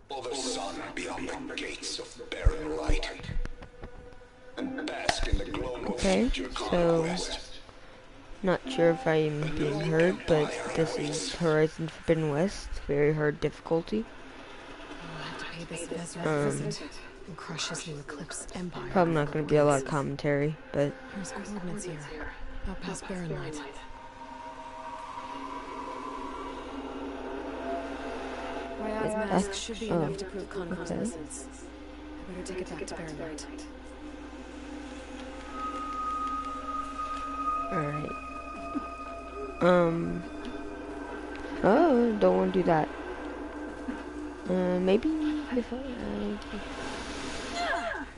Will the sun beyond the gates of barren light, and bask in the glow of future conquest. Not sure if I'm being heard, but this is Horizon Forbidden West. Very hard difficulty. Crush his new Eclipse Empire. Probably not going to be a lot of commentary, but There's coordinates here. Out past Barren Light. That's Should be enough to prove Convo's innocence. I better take it back to Barren Light. alright. Oh, don't want to do that. Maybe if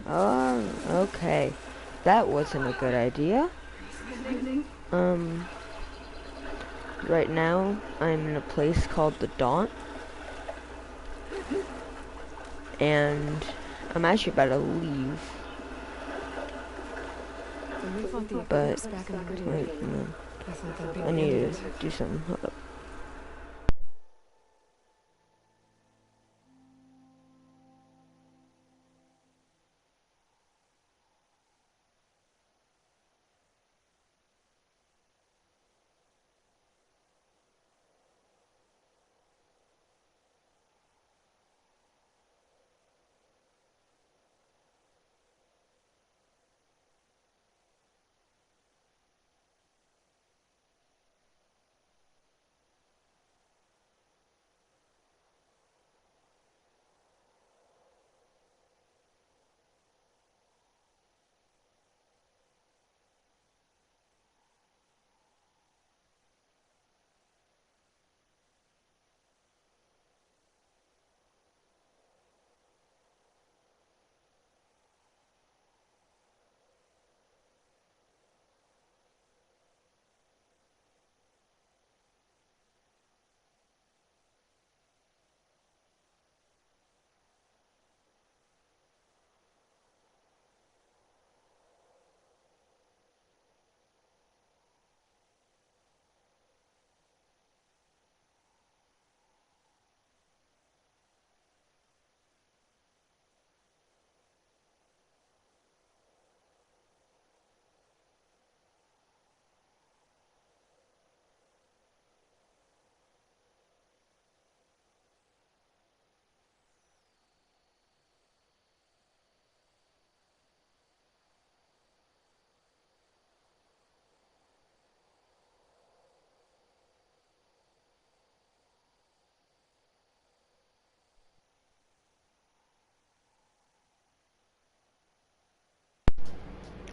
oh, okay. That wasn't a good idea. Right now, I'm in a place called the Daunt. And I'm actually about to leave. But, wait, no. I need to do something. Hold up.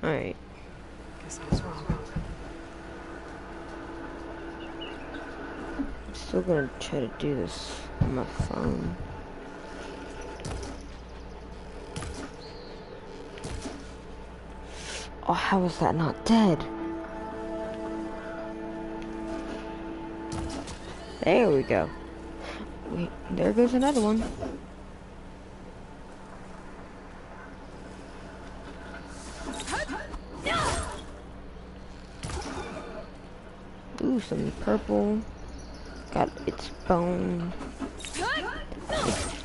Alright. Guess I was wrong. I'm still gonna try to do this on my phone. Oh, how is that not dead? There we go. Wait, there goes another one. Ooh, some purple. Got its bone. It's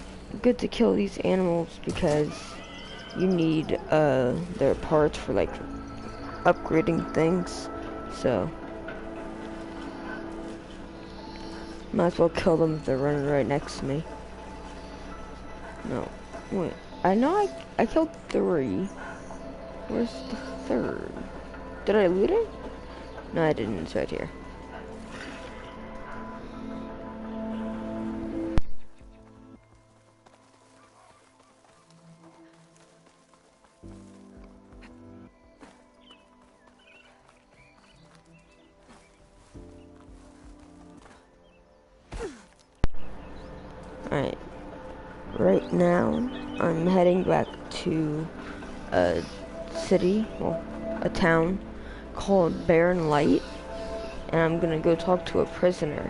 good to kill these animals because you need their parts for like upgrading things. So might as well kill them if they're running right next to me. No, wait. I know I killed 3. Where's the 3rd? Did I loot it? No, I didn't. It's right here. Alright. Right now, I'm heading back to a city, well, a town called Barren Light, and I'm gonna go talk to a prisoner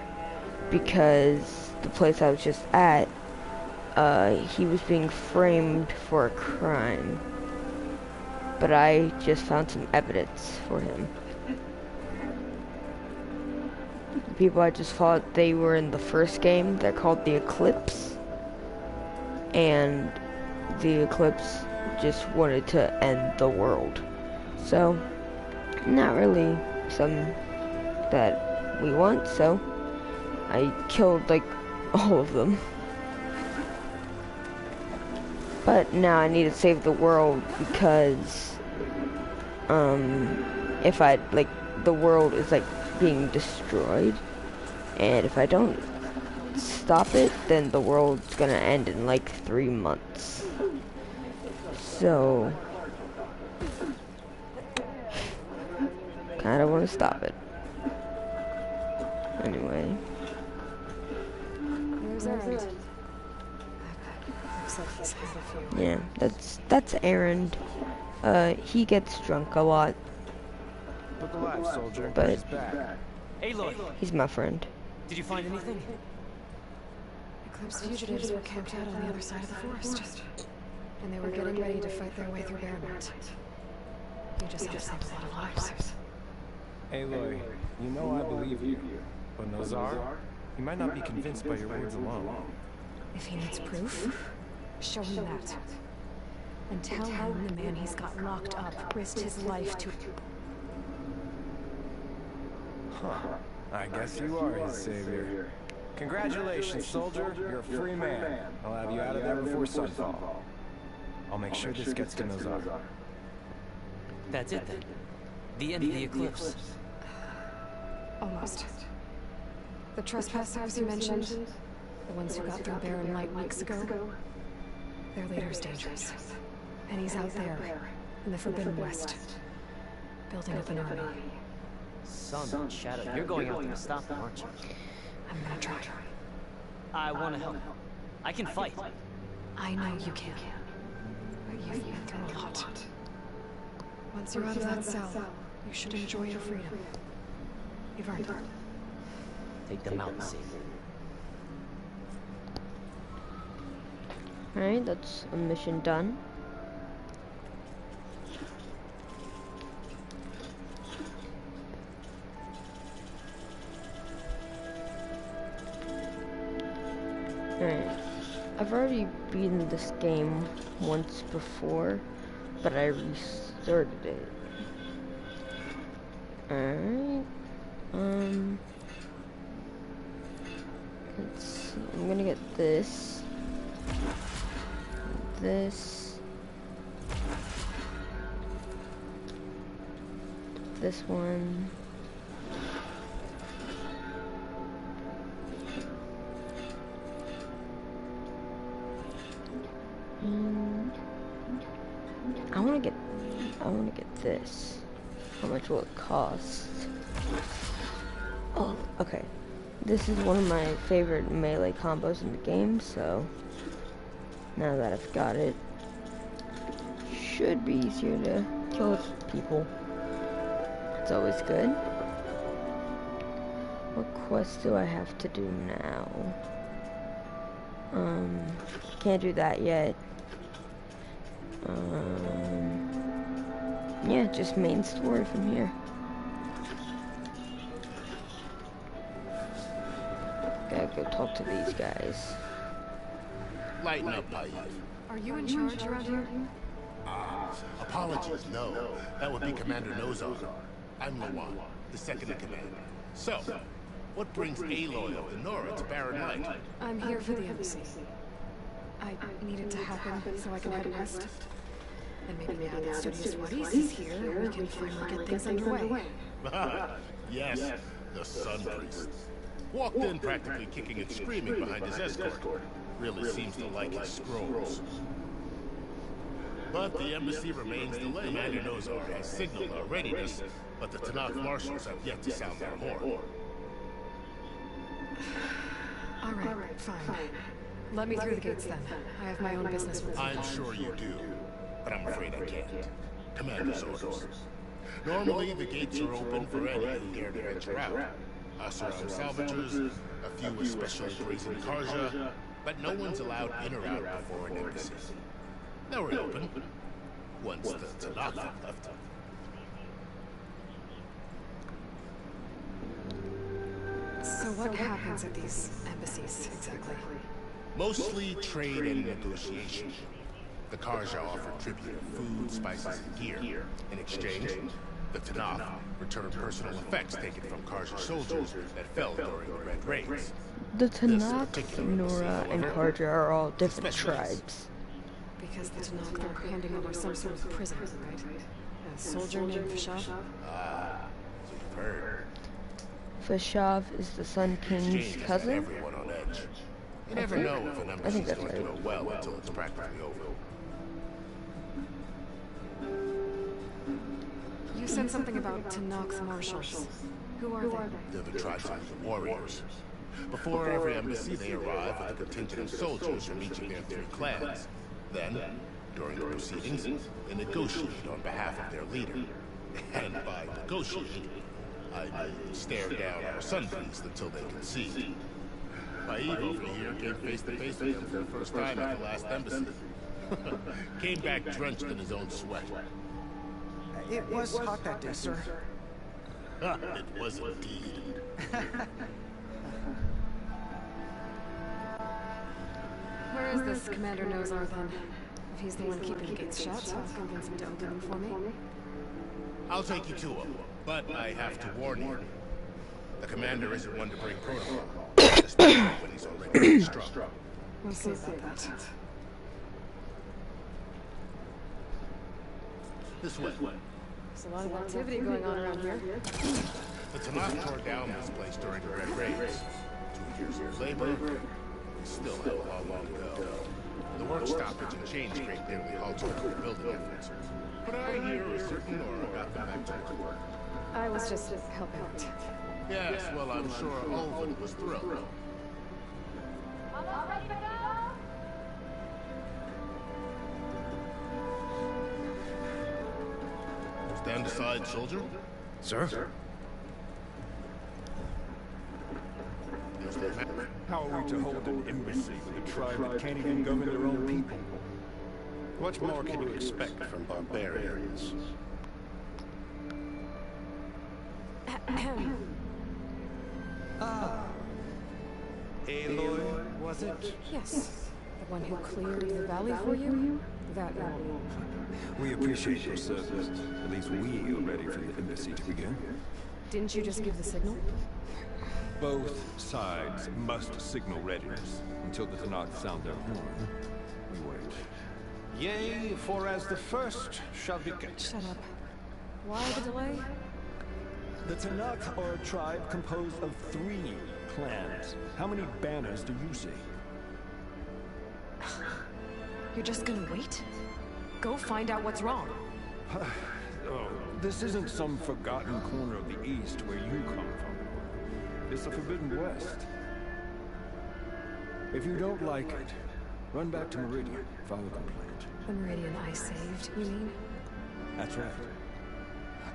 because the place I was just at, he was being framed for a crime. but I just found some evidence for him. The people I just fought, they were in the first game. They're called the Eclipse. And the Eclipse just wanted to end the world. So, not really something that we want, so I killed like all of them. But now I need to save the world because if I like the world is like being destroyed, and if I don't stop it, then the world's gonna end in like 3 months. So kinda wanna stop it. Anyway. Looks like he's had a few. Yeah, that's Aaron. He gets drunk a lot, Look alive, soldier. but He's back. Aloy, he's my friend. did you find anything? Eclipse fugitives were camped out on the other side of the forest. And they were getting ready to fight their way through Barenlight. You just have saved a lot of lives. Aloy, you know I believe you. But Nazar, he might not be convinced by your words alone. If he needs proof, show him that. And tell him the man he's got locked up risked his life to... Huh. I guess you are his savior. Congratulations, soldier. You're a free man. I'll have you out of there before sunfall. I'll make sure this gets to Nazar. That's it then. The end of the Eclipse. Almost. The trespassers you mentioned, the ones who got through Barenlight weeks ago, their leader's dangerous. And he's out there, in the Forbidden West, building up an army. Sun and Shadow, you're going out there to stop them, aren't you? I'm gonna try. I want to help. I can fight. I know you can, but you've been through a lot. Once you're out of that cell, you should enjoy your freedom. You've earned it. Take them out and save them. Alright, that's a mission done. Alright, I've already beaten this game once before, but I restarted it. Alright, let's see, I'm gonna get this, this one, I wanna get this. How much will it cost? Oh, okay. This is one of my favorite melee combos in the game, so now that I've got it, should be easier to kill people. It's always good. What quest do I have to do now? Can't do that yet. Yeah, just main story from here. Gotta go talk to these guys. Lighten up, Paiv. Are you in charge around here? Apologies, no. That would be Commander Nozar. I'm Lawan, the second in command. So, what brings Aloy of the Nora to Barenlight? I'm here for the embassy. I need it to happen so I can head west. And maybe now that Studious Wadis is here, we can finally get things underway. Yes, the Sun Priest. Walked in practically kicking and screaming behind his escort. Really seems to like his scrolls. But the embassy remains delayed. Commander Nozar has signaled our readiness, but the Tanakh marshals have yet to sound their horn. All right, fine. Let me through the gates then. I have my own business with them. I'm sure you do, but I'm afraid I can't. Commander's orders. Normally, the gates are open for any who dare to venture out. Us around salvagers, a few with special degrees in Karja, but no one's allowed in or out before an embassy. Now we're open. once the tstaln left. So what happens at these embassies, exactly? Mostly trade and negotiation. The Karja offer tribute of food, spices, and gear. In exchange, the tstaln return personal effects taken from Karja soldiers that fell during the Red Raids. The tstaln, Nora, and Karja are all different tribes. Because the tstaln are handing over some sort of prisoner, right? A soldier named Fashav? Ah, so you've heard. Fashav is the Sun King's Exchange has got cousin? everyone on edge. You never know if an embassy is that's going to right. go well until it's practically over. You said something about Tanakh marshals. Who are they? They're the tribesmen, the warriors. Before every embassy, they arrive with a contingent of soldiers from each of their 3 clans. Then, during the proceedings, they negotiate on behalf of their leader. And by negotiate, I mean stare down our sun priest until they concede. Maeve over here came face to face with him for the first time at the last embassy. Came back drenched in his own sweat. It was hot that day, sir. It was indeed. Where is this Commander Nozar then? If he's the one keeping the gates shut, so I'll convince him to open them for me. I'll take you to him, but I have to warn you. The commander isn't one to break protocol, especially when he's already struck. We'll see about that. This way. There's a lot of activity going on around here. The tstaln tore down this place during the Red Raids. 2 years of labor, we still have a long to go. The work stoppage and change rate nearly halted our rebuilding efforts. But I hear a certain Nora got them back to work. I was just helping out. Yes, well, I'm sure Olvin was thrilled. Stand aside, soldier. Sir? How are we to hold an embassy with a tribe that can't even govern their own people? What more can you expect from barbarians? Aloy, was it? Yes. The one who cleared the valley for you? That one. We appreciate your service. At least we are ready for the embassy to begin. Didn't you just give the signal? Both sides must signal readiness. Until the tstaln sound their horn, we wait. Yea, for as the first shall be kept. Shut up. Why the delay? The tstaln are a tribe composed of 3 clans. How many banners do you see? You're just gonna wait? Go find out what's wrong. Oh, this isn't some forgotten corner of the East where you come from. It's the Forbidden West. If you don't like it, run back to Meridian, file a complaint. The Meridian I saved, you mean? That's right.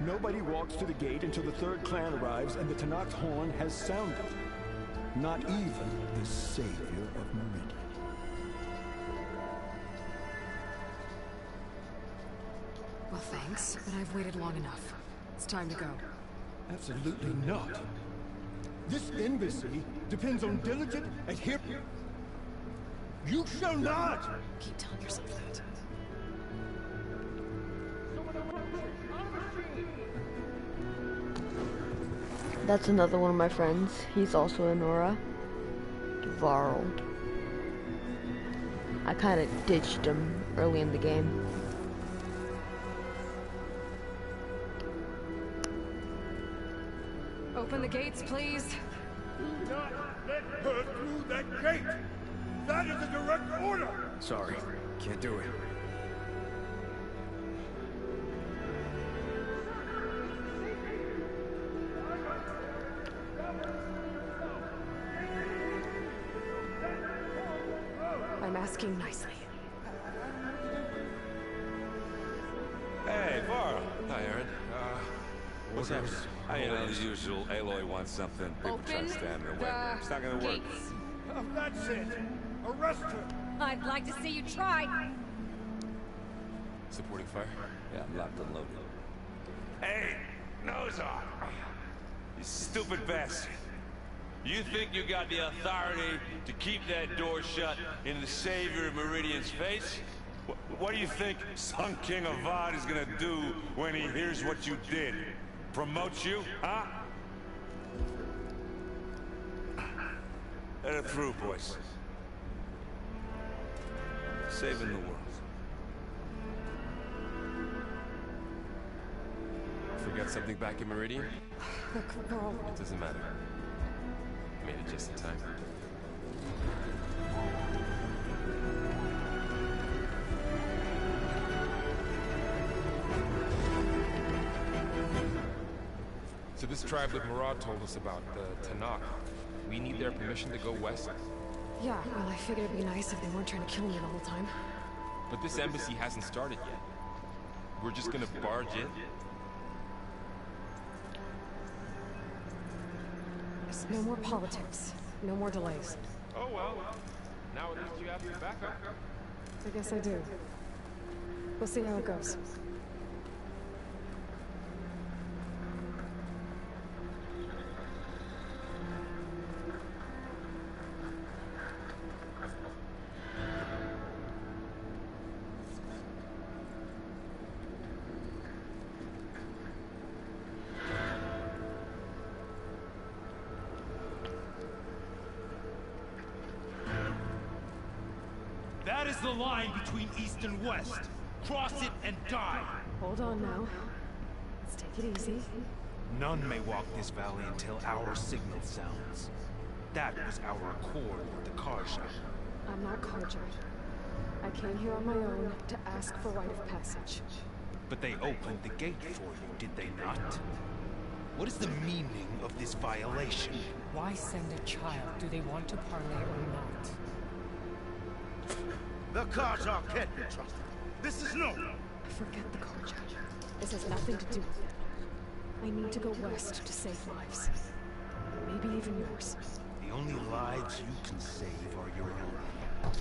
Nobody walks to the gate until the 3rd clan arrives and the Tanakh's horn has sounded. Not even the savior of Meridian. Well, thanks, but I've waited long enough. It's time to go. Absolutely not. This embassy depends on diligent adherence. You shall not! Keep telling yourself that. That's another one of my friends. He's also a Nora. Varl. I kind of ditched him early in the game. Open the gates, please. Do not let her through that gate! That is a direct order! Sorry, can't do it. I'm asking nicely. Hey, Varl. Hi, Aaron. What's up? As usual, Aloy wants something. People try to stand in the way. It's not gonna work. That's it! Arrest her! I'd like to see you try. Supporting fire? Yeah, I'm locked and loaded. Hey, nose off! You stupid bastard. You think you got the authority to keep that door shut in the Savior of Meridian's face? What do you think Sun King Avad is gonna do when he hears what you did? Promote you, huh? Let it through, boys. Saving the world. Forgot something back in Meridian? Look, girl. It doesn't matter. Made it just in time. So this tribe that Murad told us about, the Tanakh, we need their permission to go west? Yeah, well, I figured it'd be nice if they weren't trying to kill me the whole time. But this embassy hasn't started yet. We're just gonna barge in? There's no more politics. No more delays. Oh well. Now at least you have your backup. I guess I do. We'll see how it goes. That is the line between East and West. Cross it and die. Hold on now. Let's take it easy. None may walk this valley until our signal sounds. That was our accord with the Karja. I'm not Karja. I came here on my own to ask for rite of passage. But they opened the gate for you, did they not? What is the meaning of this violation? Why send a child? Do they want to parley or not? The Karja can't be trusted. This is no. Forget the Karja. This has nothing to do with it. I need to go west to save lives. Maybe even yours. The only lives you can save are your own.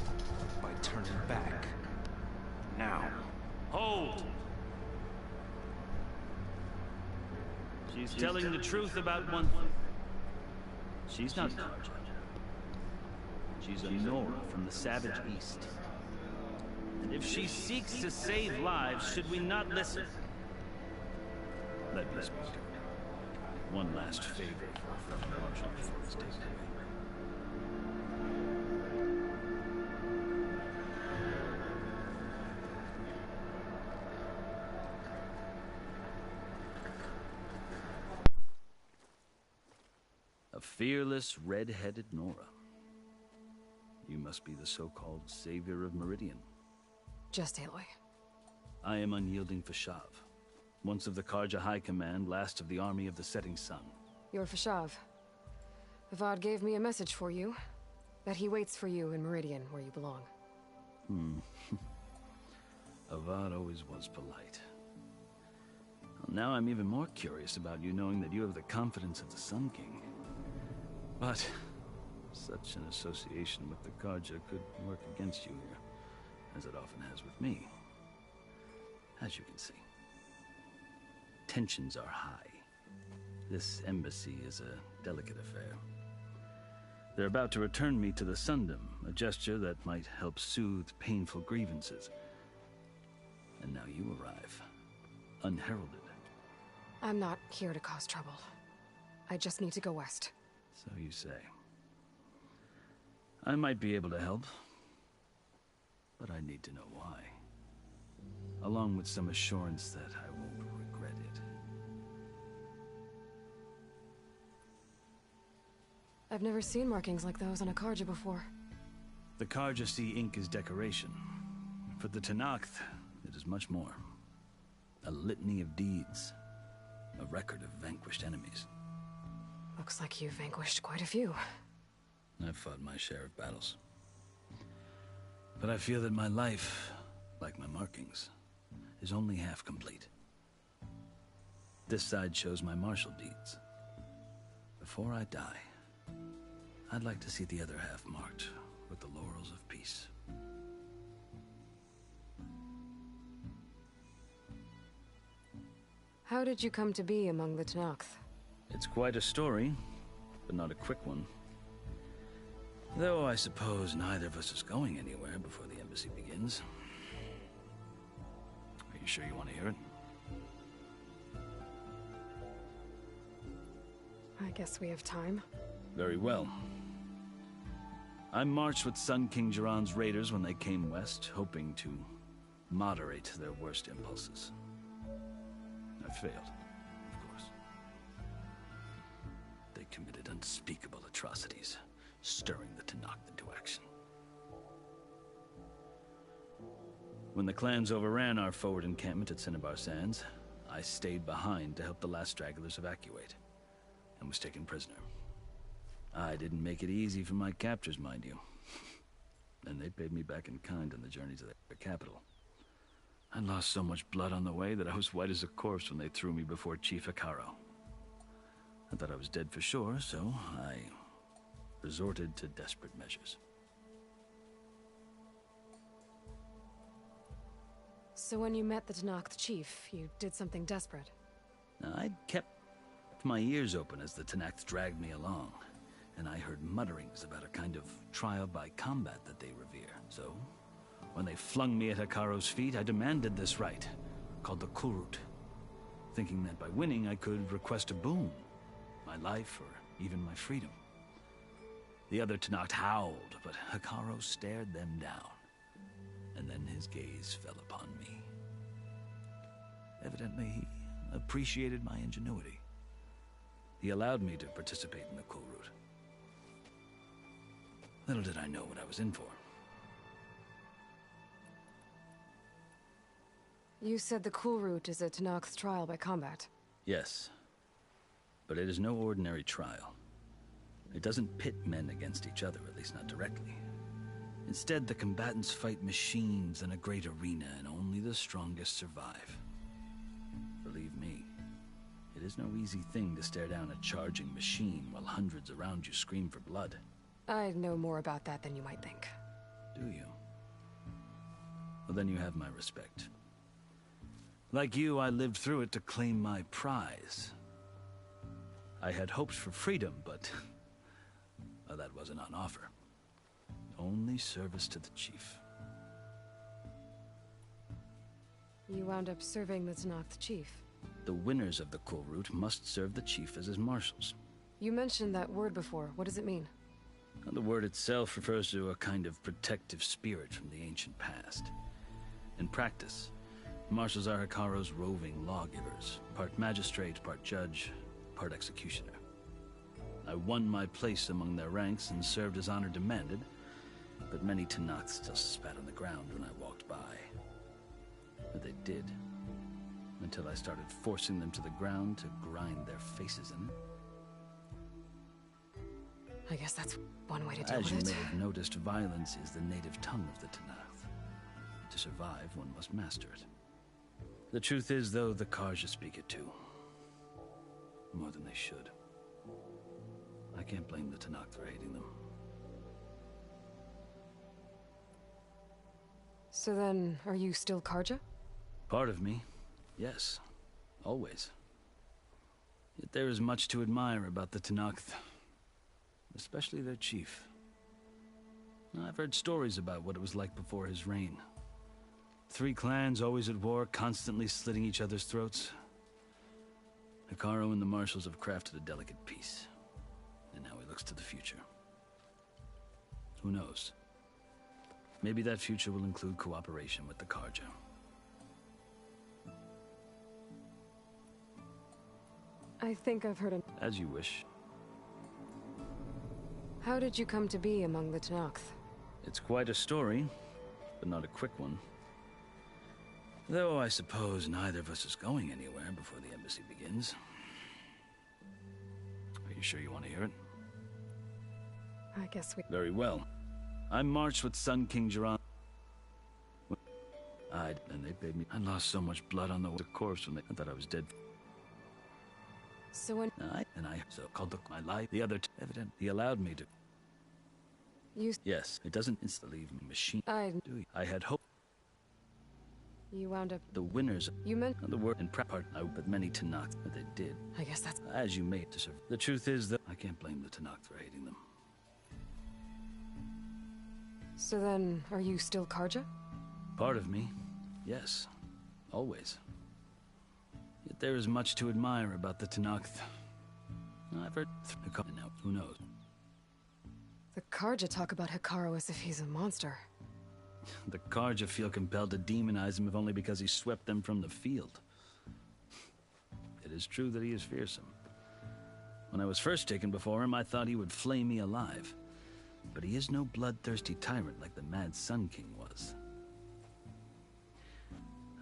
By turning back. Now. Hold! She's telling the truth about one thing. She's not Karja. She's a Nora from the Savage East. And if she seeks to save lives, should we not listen? Let me speak to her. One last favor for our friend Marshall before it's taken away. A fearless, red-headed Nora. You must be the so-called savior of Meridian. Just Aloy. I am unyielding Fashav. Once of the Karja High Command, last of the army of the setting sun. You're Fashav. Avad gave me a message for you. That he waits for you in Meridian, where you belong. Avad always was polite. Well, now I'm even more curious about you knowing that you have the confidence of the Sun King. But such an association with the Karja could work against you here, as it often has with me. As you can see, tensions are high. This embassy is a delicate affair. They're about to return me to the Sundom, a gesture that might help soothe painful grievances. And now you arrive, unheralded. I'm not here to cause trouble. I just need to go west. So you say. I might be able to help, but I need to know why. Along with some assurance that I won't regret it. I've never seen markings like those on a Karja before. The Karja see ink as decoration. For the Tanakh, it is much more. A litany of deeds. A record of vanquished enemies. Looks like you've vanquished quite a few. I've fought my share of battles. But I feel that my life, like my markings, is only half complete. This side shows my martial deeds. Before I die, I'd like to see the other half marked with the laurels of peace. How did you come to be among the Tanakh? It's quite a story, but not a quick one. Though I suppose neither of us is going anywhere before the embassy begins. Are you sure you want to hear it? I guess we have time. Very well. I marched with Sun King Jiran's raiders when they came west, hoping to moderate their worst impulses. I failed, of course. They committed unspeakable atrocities, stirring the Tanakh into action. When the clans overran our forward encampment at Cinnabar Sands, I stayed behind to help the last stragglers evacuate, and was taken prisoner. I didn't make it easy for my captors, mind you. And they paid me back in kind on the journey to their capital. I lost so much blood on the way that I was white as a corpse when they threw me before Chief Hikaru. I thought I was dead for sure, so I resorted to desperate measures. So when you met the Tanakh chief, you did something desperate? I'd kept my ears open as the Tanakh dragged me along, and I heard mutterings about a kind of trial by combat that they revere. So, when they flung me at Hikaru's feet, I demanded this right, called the Kulrut, thinking that by winning I could request a boon, my life or even my freedom. The other Tanakh howled, but Hikaru stared them down, and then his gaze fell upon me. Evidently, he appreciated my ingenuity. He allowed me to participate in the Kulrut. Little did I know what I was in for. You said the Kulrut is a Tanakh's trial by combat. Yes, but it is no ordinary trial. It doesn't pit men against each other, at least not directly. Instead, the combatants fight machines in a great arena, and only the strongest survive. Believe me, it is no easy thing to stare down a charging machine while hundreds around you scream for blood. I know more about that than you might think. Do you? Well, then you have my respect. Like you, I lived through it to claim my prize. I had hoped for freedom, but well, that wasn't on offer. Only service to the chief. You wound up serving the Tanakh chief. The winners of the Kulrut must serve the chief as his marshals. You mentioned that word before. What does it mean? The word itself refers to a kind of protective spirit from the ancient past. In practice, marshals are Hikaru's roving lawgivers, part magistrate, part judge, part executioner. I won my place among their ranks and served as honor demanded, but many Tanakh still spat on the ground when I walked by. But they did, until I started forcing them to the ground to grind their faces in it. I guess that's one way to deal As with you it. may have noticed, violence is the native tongue of the Tanakh. To survive, one must master it. The truth is, though, the Karja speak it too. More than they should. I can't blame the Tanakh for hating them. So then, are you still Karja? Part of me, yes. Always. Yet there is much to admire about the Tanakh, especially their chief. I've heard stories about what it was like before his reign. 3 clans always at war, constantly slitting each other's throats. Hikaru and the marshals have crafted a delicate peace, and now he looks to the future. Who knows? Maybe that future will include cooperation with the Karja. I think I've heard As you wish. How did you come to be among the Tanakh? It's quite a story, but not a quick one. Though I suppose neither of us is going anywhere before the embassy begins. Are you sure you want to hear it? I guess we... Very well. I marched with Sun King Jiran. And they paid me. I lost so much blood on the corpse when I thought I was dead. So when... I called my life. The other evident. He allowed me to... You... Yes, it doesn't instantly leave me machine. I... Do you? I had hope. You wound up... The winners... You meant... The word in prep part, but many Tanakh, but they did. I guess that's... As you may deserve. The truth is that I can't blame the Tanakh for hating them. So then, are you still Karja? Part of me, yes. Always. Yet there is much to admire about the Tanakh. I've heard... Now, who knows? The Karja talk about Hikaru as if he's a monster. The Karja feel compelled to demonize him if only because he swept them from the field. It is true that he is fearsome. When I was first taken before him, I thought he would flay me alive. But he is no bloodthirsty tyrant like the Mad Sun King was.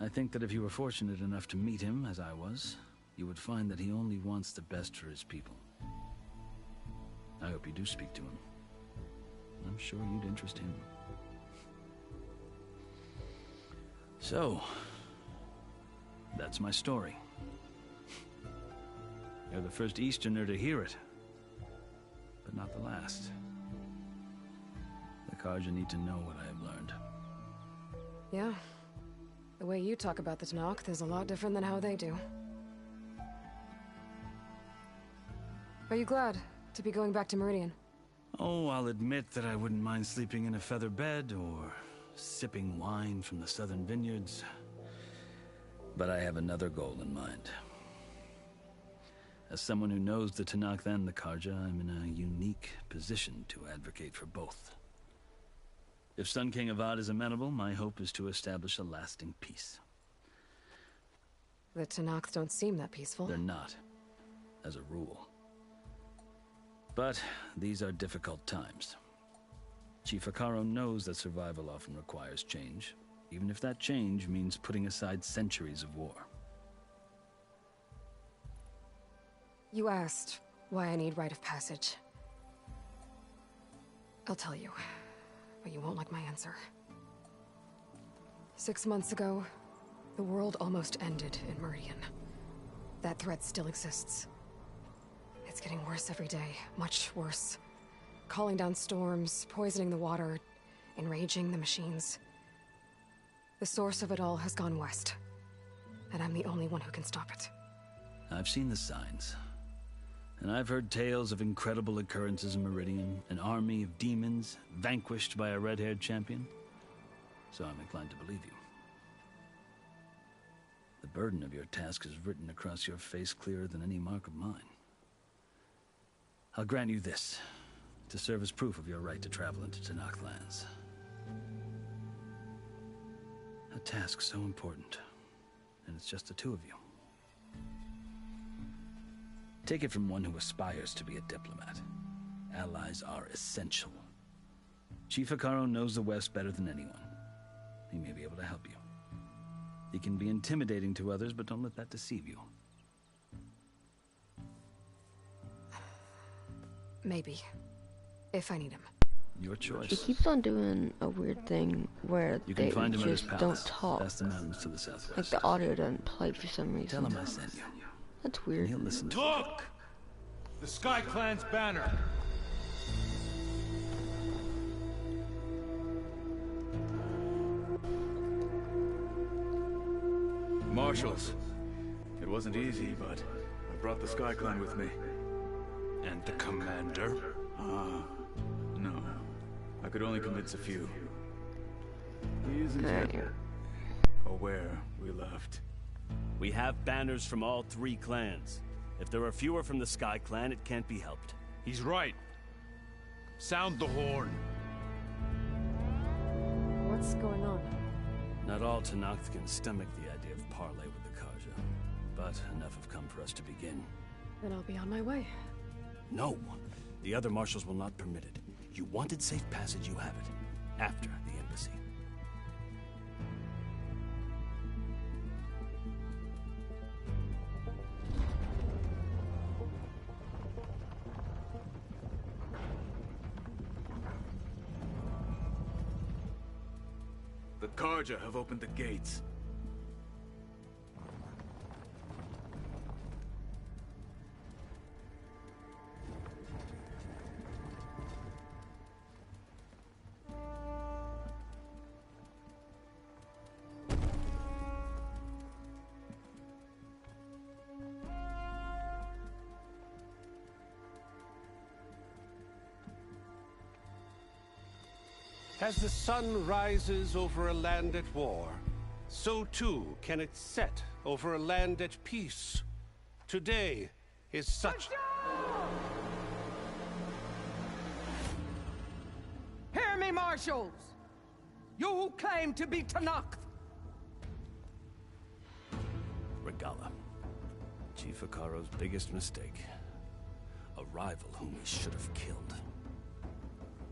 I think that if you were fortunate enough to meet him, as I was, you would find that he only wants the best for his people. I hope you do speak to him. I'm sure you'd interest him. So, that's my story. You're the first Easterner to hear it, but not the last. The Karja need to know what I have learned. Yeah. The way you talk about the Tanakh is a lot different than how they do. Are you glad to be going back to Meridian? Oh, I'll admit that I wouldn't mind sleeping in a feather bed or sipping wine from the southern vineyards. But I have another goal in mind. As someone who knows the Tanakh and the Karja, I'm in a unique position to advocate for both. If Sun King Avad is amenable, my hope is to establish a lasting peace. The Tanakh don't seem that peaceful. They're not, as a rule. But these are difficult times. Chief Hikaru knows that survival often requires change, even if that change means putting aside centuries of war. You asked why I need rite of passage. I'll tell you, but you won't like my answer. 6 months ago, the world almost ended in Meridian. That threat still exists. It's getting worse every day, much worse. Calling down storms, poisoning the water, enraging the machines. The source of it all has gone west, and I'm the only one who can stop it. I've seen the signs. And I've heard tales of incredible occurrences in Meridian, an army of demons vanquished by a red-haired champion. So I'm inclined to believe you. The burden of your task is written across your face clearer than any mark of mine. I'll grant you this, to serve as proof of your right to travel into Tanakh lands. A task so important, and it's just the two of you. Take it from one who aspires to be a diplomat. Allies are essential. Chief Hikaru knows the West better than anyone. He may be able to help you. He can be intimidating to others, but don't let that deceive you. Maybe. If I need him. Your choice. He keeps on doing a weird thing where You can they find him at his just palace. don't talk. That's the mountains to the southwest. Like the audio doesn't play for some reason. Tell him I sent you. That's weird. He'll listen to Look! The Sky Clan's banner. Marshals. It wasn't easy, but I brought the Sky Clan with me. And the commander? No. I could only convince a few. He isn't yet aware we left. We have banners from all 3 clans. If there are fewer from the Sky Clan, it can't be helped. He's right. Sound the horn. What's going on? Not all Tanakh can stomach the idea of parley with the Karja, but enough have come for us to begin. Then I'll be on my way. No! The other marshals will not permit it. You wanted safe passage, you have it. After the embassy. The Karja have opened the gates. As the sun rises over a land at war, so too can it set over a land at peace. Today is such... Hear me, marshals! You who claim to be Tanakh! Regala. Chief Hikaro's biggest mistake. A rival whom we should have killed.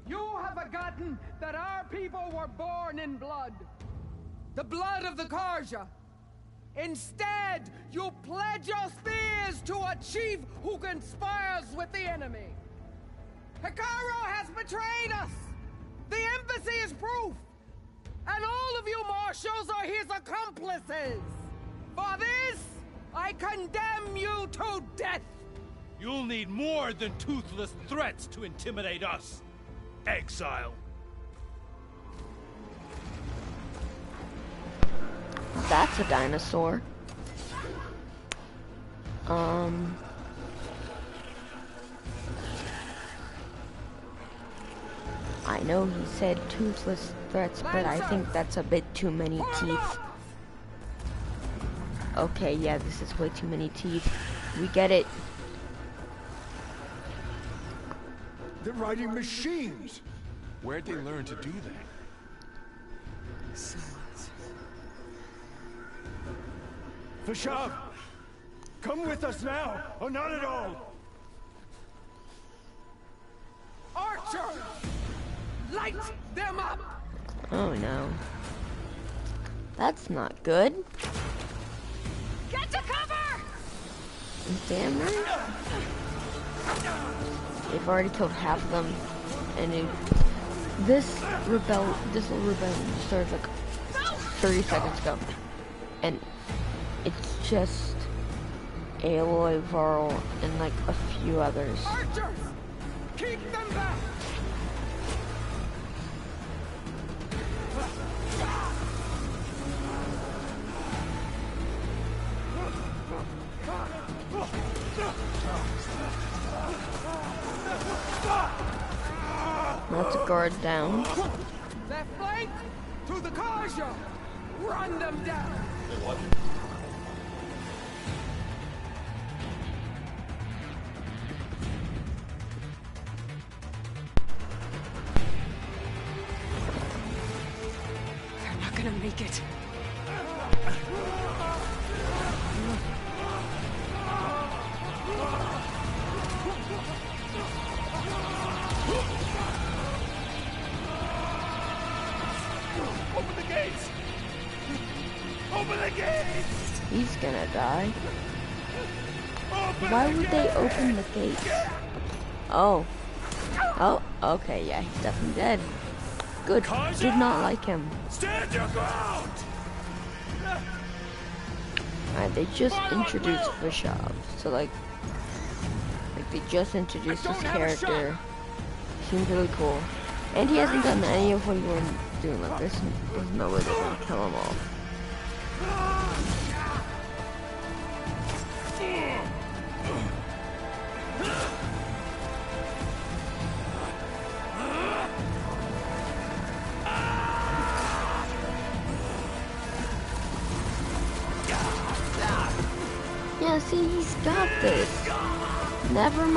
You have forgotten that our people were born in blood. The blood of the Karja. Instead, you pledge your spears to a chief who conspires with the enemy. Hikaro has betrayed us! The embassy is proof! And all of you marshals are his accomplices! For this, I condemn you to death! You'll need more than toothless threats to intimidate us. Exile. That's a dinosaur. I know he said toothless threats, but I think that's a bit too many teeth. Okay, yeah, this is way too many teeth. We get it. They're riding machines! Where'd they learn to do that? Vashav! Come with us now, or not at all! Archer! Light them up! Oh no. That's not good. Get to cover! Damn right. They've already killed half of them, and this little rebellion started like 30 seconds ago, and it's just Aloy, Varl, and like a few others. Archers! Keep them back! That's a guard down. Left flank to the Karja! Run them down! They're not gonna make it. Open the gates! Open the gates! He's gonna die. Why would they open the gates? Oh. Oh, okay, yeah, he's definitely dead. Good. Did not like him. Stand your ground! Alright, they just introduced Vashav. So like they just introduced this character. Seems really cool. And he hasn't done any of what he was doing. Like there's no way they're gonna kill him all. Yeah, see, he's got this. Never mind.